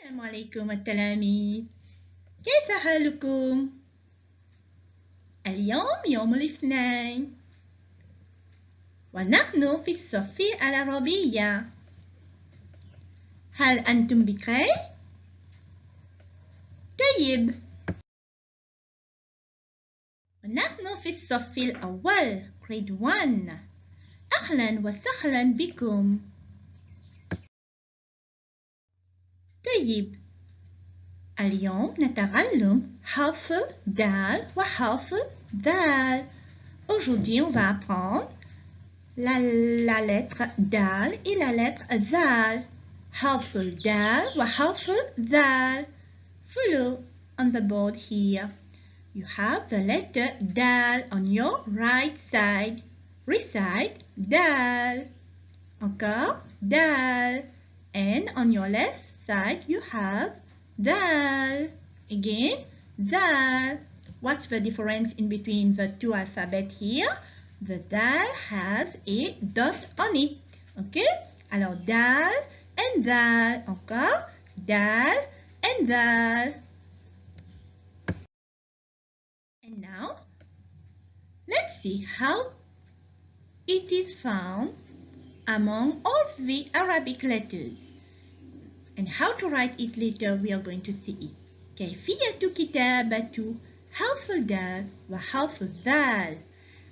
السلام عليكم التلاميذ، كيف حالكم؟ اليوم يوم الاثنين ونحن في الصف العربية. هل أنتم بخير؟ طيب، ونحن في الصف الأول grade 1. أهلا وسهلا بكم. طيب، اليوم نتعلم حرف دال وحرف ذال. Aujourd'hui, on va apprendre la lettre dal et la lettre zal. حرف الدال وحرف ذال. Follow on the board here. You have the letter dal on your right side. Recite dal. Encore dal. And on your left side you have dal. Again zal. What's the difference in between the two alphabets here? The dal has a dot on it. Okay? Alors dal and dal. Encore dal and dal. And now let's see how it is found among all the Arabic letters. And how to write it later we are going to see it. كيفية كتابة حرف الدال وحرف الذال.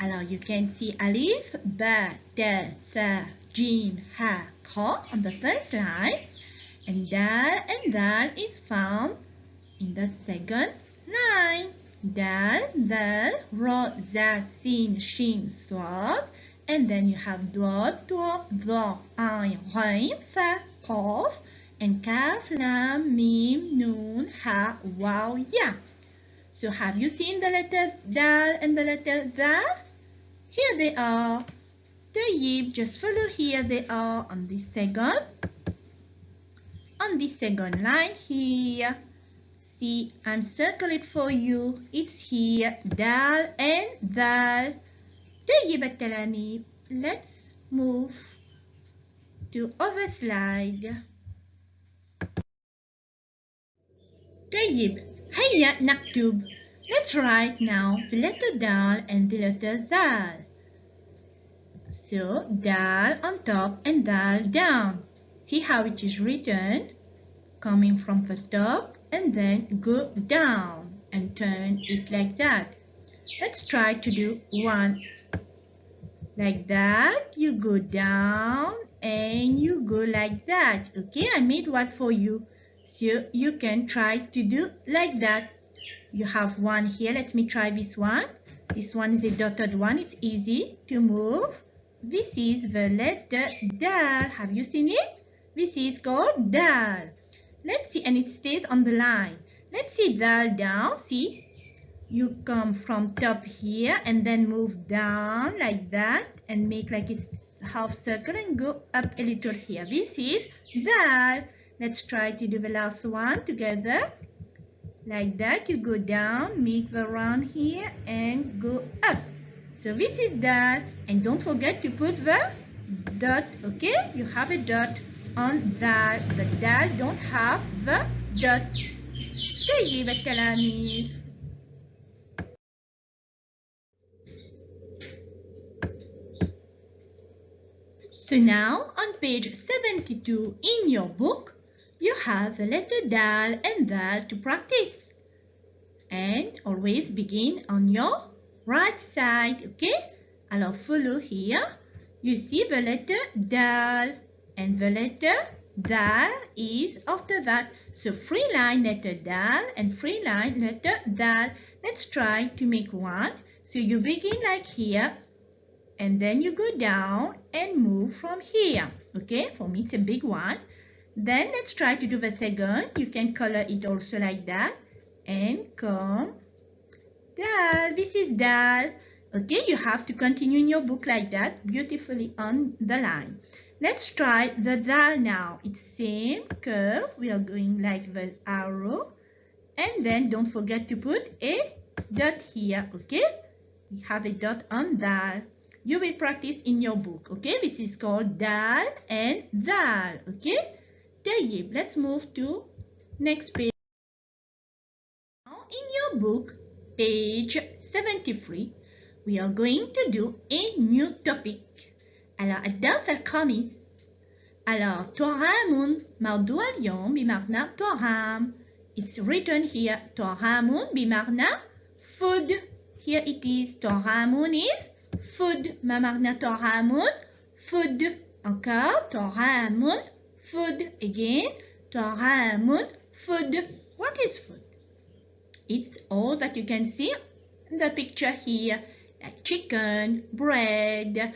Alors you can see alif, ba, ta, tha, jim, ha, kha on the first line, and dal is found in the second line. Dal, dal, ra, za, sin, shin, swad, and then you have dod, dwa, dha, ayn, ghayn, fa, qaf, and kaf, lam, mim, nun, ha, waw, ya. So have you seen the letter dal and the letter dal? Here they are. Tayyib, just follow here they are on the second line here. See, I'm circling it for you. It's here, dal and dal. Tayyib التلاميذ. Let's move to other slide. طيب هيا نكتب. Let's write now the letter dal and the letter dal. So dal on top and dal down. See how it is written? Coming from the top and then go down and turn it like that. Let's try to do one. Like that, you go down and you go like that. Okay, I made one for you. So you can try to do like that. You have one here. Let me try this one. This one is a dotted one. It's easy to move. This is the letter dal. Have you seen it? This is called dal. Let's see, and it stays on the line. Let's see dal down. See, you come from top here and then move down like that and make like a half circle and go up a little here. This is dal. Let's try to do the last one together. Like that, you go down, make the round here and go up. So this is dal, and don't forget to put the dot, okay? You have a dot on dal. The dal don't have the dot. طيب التلاميذ. So now on page 72 in your book, you have the letter dal and dal to practice. And always begin on your right side, okay? Alors follow here. You see the letter dal and the letter dal is after that. So free line letter dal and free line letter dal. Let's try to make one. So you begin like here and then you go down and move from here. Okay, for me it's a big one. Then let's try to do the second. You can color it also like that. And come dal. This is dal. Okay, you have to continue in your book like that, beautifully on the line. Let's try the dal now. It's same curve. We are going like the arrow. And then don't forget to put a dot here. Okay, we have a dot on dal. You will practice in your book. Okay, this is called dal and dal. Okay. طيب, let's move to Next page. Now in your book, page 73, we are going to do a new topic. Alors الدرس الخامس. Alors طعام موضوع اليوم بمعنى طعام. It's written here طعام بمعنى food. Here it is طعام is food. ما معنى طعام? Food. Encore طعام food. Again طعام food. What is food? It's all that you can see in the picture here, like chicken, bread,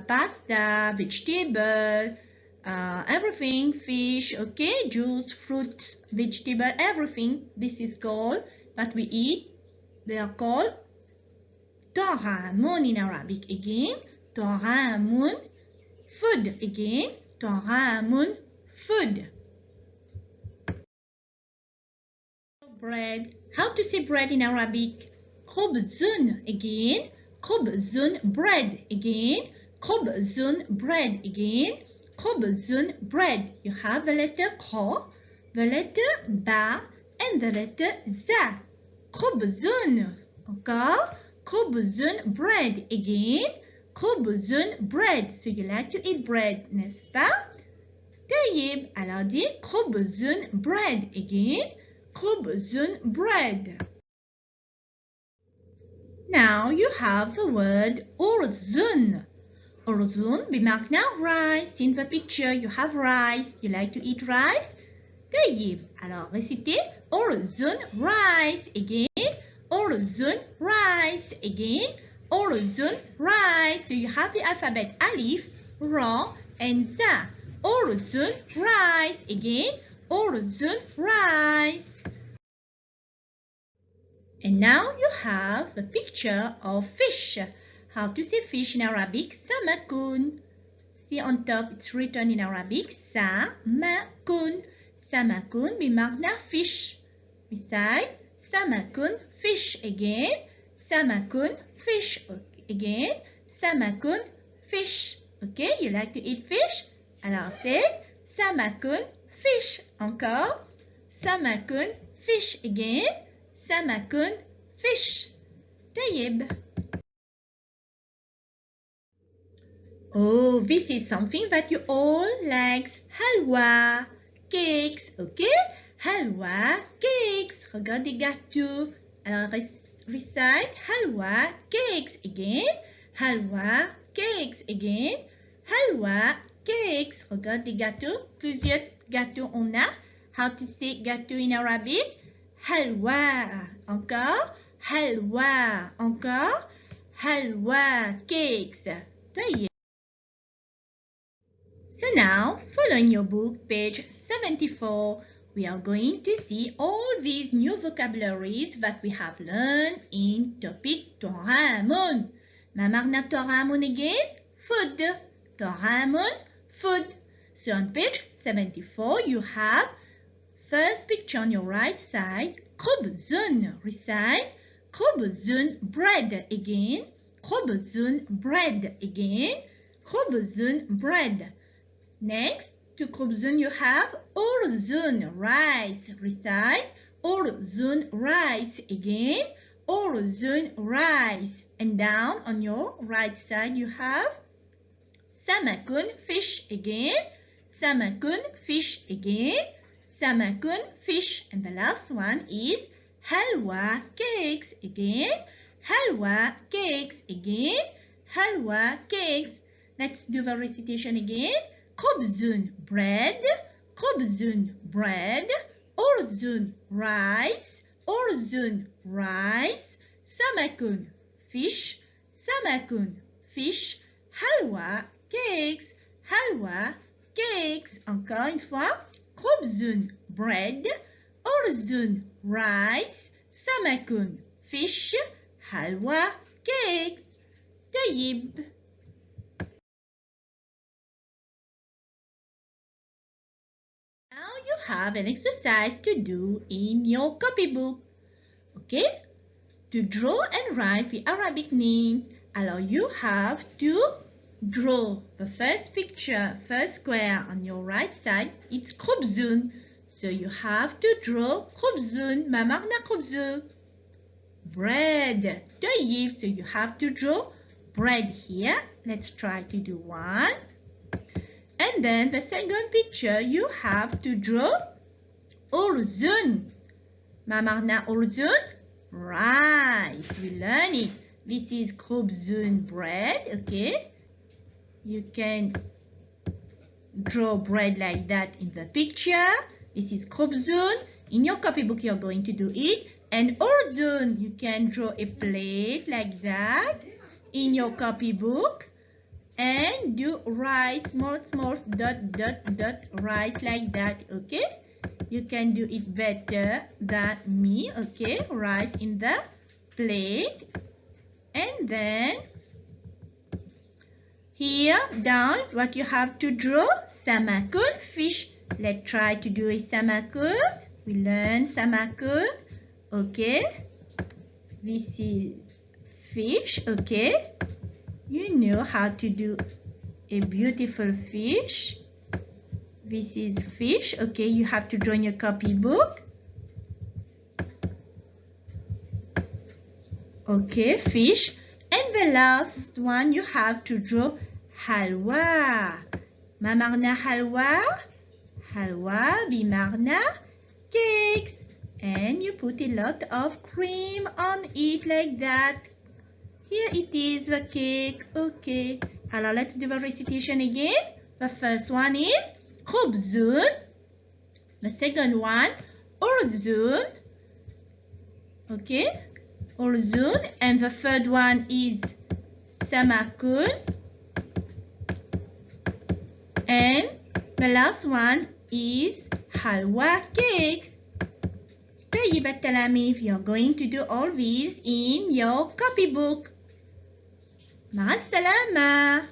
pasta, vegetable, everything, fish, okay, juice, fruits, vegetable, everything. This is called what we eat. They are called طعام in Arabic. Again, طعام, food. Again, طعام, food. Bread. How to say bread in Arabic? خبز. Again, خبز, bread. Again, خبز, bread. Again, خبز, bread. You have the letter Q, the letter Ba, and the letter Z. خبز. Okay, خبز, bread. Again, خبز, bread. So you like to eat bread, n'est-ce pas? طيب, alors dit خبز, bread. Again, خبز, bread. Now you have the word أرز. أرز بمعنى rice. In the picture you have rice. You like to eat rice? طيب. Alors récitez أرز, rice. Again, أرز, rice. Again, أرز, rice. So you have the alphabet alif, ra, and za. أرز, rice. Again, أرز, rice. And now you have the picture of fish. How to say fish in Arabic? Samakun. See on top it's written in Arabic Samakun. Samakun بمعنى fish. Beside Samakun, fish. Again Samakun, fish. Again Samakun, fish. Okay, you like to eat fish? Alors c'est Samakun, fish. Encore Samakun, fish. Again سمك, fish. طيب. Oh, this is something that you all like. Halwa, cakes, okay? Halwa, cakes. Regarde les gâteaux. Alors, recite halwa, cakes. Again. Halwa, cakes. Again. Halwa, cakes. Regarde les gâteaux. Plusieurs gâteaux on a. How to say gâteau in Arabic? Halwa. Encore halwa. Encore halwa, cakes. So now, following your book, page 74, we are going to see all these new vocabularies that we have learned in topic طعام. ما معنى طعام again? Food. طعام, food. So on page 74, you have first picture on your right side, خبز. Recite خبز, bread. Again, خبز, bread. Again, خبز, bread. Next to خبز you have أرز, rice. Recite أرز, rice. Again, أرز, rice. And down on your right side you have سمك, fish. Again, سمك, fish. Again, Samakun, fish. And the last one is halwa, cakes. Again, halwa, cakes. Again, halwa, cakes. Let's do the recitation again. خبز, bread. خبز, bread. أرز, rice. أرز, rice. سمك, fish. سمك, fish. halwa, cakes. halwa, cakes. Encore une fois. خبز, bread. أرز, rice. سمك, fish. حلوى, cakes. طيب. Now you have an exercise to do in your copybook. Okay? To draw and write the Arabic names. Alors you have to draw the first picture, first square on your right side. It's خبز. So you have to draw خبز. ما معنى خبز? Bread. طيب, so you have to draw bread here. Let's try to do one. And then the second picture, you have to draw أرز. ما معنى أرز? Rice. We learn it. This is خبز, bread. Okay. You can draw bread like that in the picture. This is خبز. In your copybook, you're going to do it. And أرز, you can draw a plate like that in your copybook. And do rice, small dot rice like that. Okay. You can do it better than me. Okay. Rice in the plate. And then here down, what you have to draw? Samakun, fish. Let's try to do a samakun. We learn samakun. Okay. This is fish. Okay. You know how to do a beautiful fish. This is fish. Okay. You have to draw in your copybook. Okay, fish. And the last one, you have to draw halwa. ما معنى halwa? Halwa بمعنى cakes. And you put a lot of cream on it like that. Here it is, the cake. Okay. Alors, let's do the recitation again. The first one is خبز. The second one, أرز. Okay. أرز. And the third one is samakun. And the last one is halwa cakes. طيب التلاميذ, you're going to do all these in your copybook. مع السلامة.